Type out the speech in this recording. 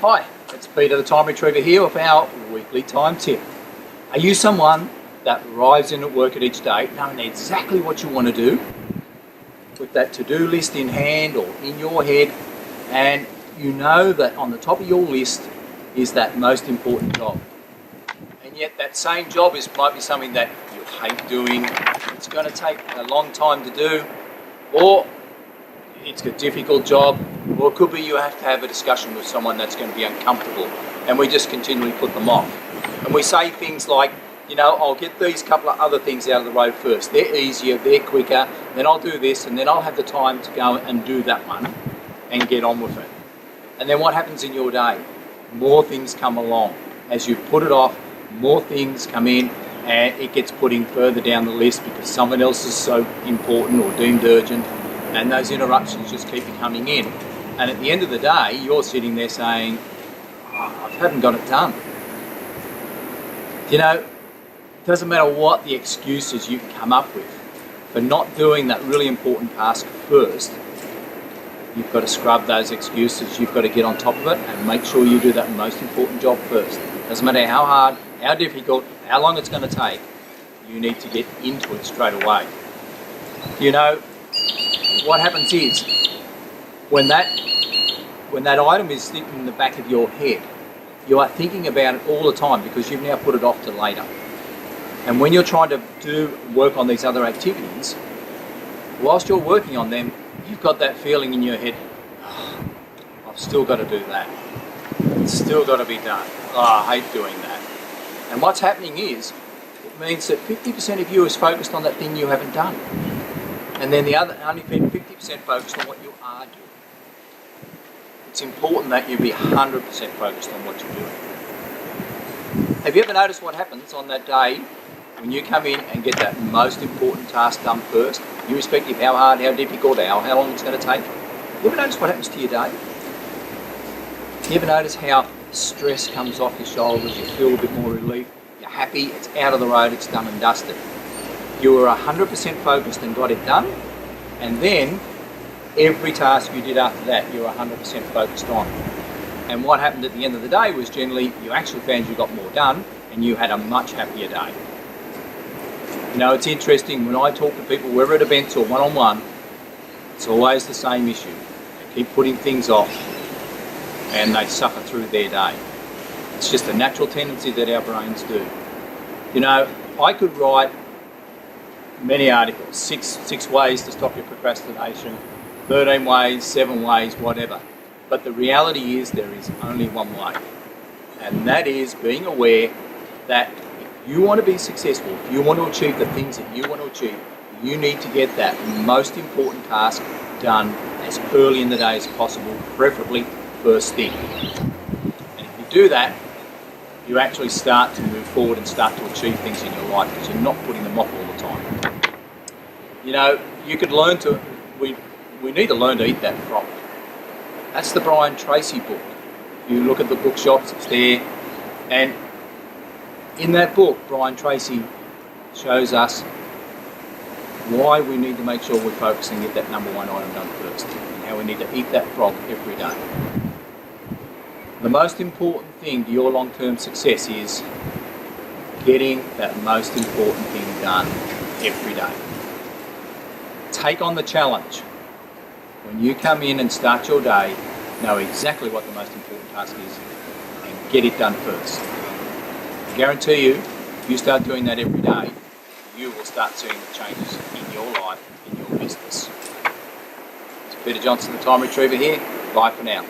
Hi, it's Peter the Time Retriever here with our weekly time tip. Are you someone that arrives in at work at each day knowing exactly what you want to do, with that to-do list in hand or in your head, and you know that on the top of your list is that most important job? And yet that same job might be something that you hate doing, it's going to take a long time to do, or it's a difficult job, or it could be you have to have a discussion with someone that's going to be uncomfortable, and we just continually put them off. And we say things like, I'll get these couple of other things out of the road first. They're easier, they're quicker, then I'll do this, and then I'll have the time to go and do that one and get on with it. And then what happens in your day? More things come along. As you put it off, more things come in, and it gets put in further down the list because someone else is so important or deemed urgent, and those interruptions just keep coming in. And at the end of the day, you're sitting there saying, I haven't got it done. It doesn't matter what the excuses you can come up with for not doing that really important task first. You've got to scrub those excuses. You've got to get on top of it and make sure you do that most important job first. Doesn't matter how hard, how difficult, how long it's going to take. You need to get into it straight away. What happens is, when that item is sitting in the back of your head, you are thinking about it all the time because you've now put it off to later. And when you're trying to work on these other activities, whilst you're working on them, you've got that feeling in your head, I've still got to do that. It's still got to be done. I hate doing that. And what's happening is, it means that 50% of you is focused on that thing you haven't done. And then the other, only 50% focused on what you are doing. It's important that you be 100% focused on what you're doing. Have you ever noticed what happens on that day when you come in and get that most important task done first, irrespective of how hard, how difficult, how long it's going to take? You ever notice what happens to your day? You ever notice how stress comes off your shoulders, you feel a bit more relief, you're happy, it's out of the road, it's done and dusted. You were 100% focused and got it done, and then every task you did after that you were 100% focused on. And what happened at the end of the day was generally you actually found you got more done and you had a much happier day. It's interesting, when I talk to people, whether at events or one-on-one, it's always the same issue. They keep putting things off and they suffer through their day. It's just a natural tendency that our brains do. I could write many articles, six ways to stop your procrastination, 13 ways, 7 ways, whatever. But the reality is there is only one way. And that is being aware that if you want to be successful, if you want to achieve the things that you want to achieve, you need to get that most important task done as early in the day as possible, preferably first thing. And if you do that, you actually start to move forward and start to achieve things in your life because you're not putting them off all the time. You could learn to, we need to learn to eat that frog. That's the Brian Tracy book. You look at the bookshops, it's there. And in that book, Brian Tracy shows us why we need to make sure we're focusing and get that number one item done first, and how we need to eat that frog every day. The most important thing to your long-term success is getting that most important thing done every day. Take on the challenge. When you come in and start your day, know exactly what the most important task is and get it done first. I guarantee you, if you start doing that every day, you will start seeing the changes in your life, in your business. It's Peter Johnson, the Time Retriever here. Bye for now.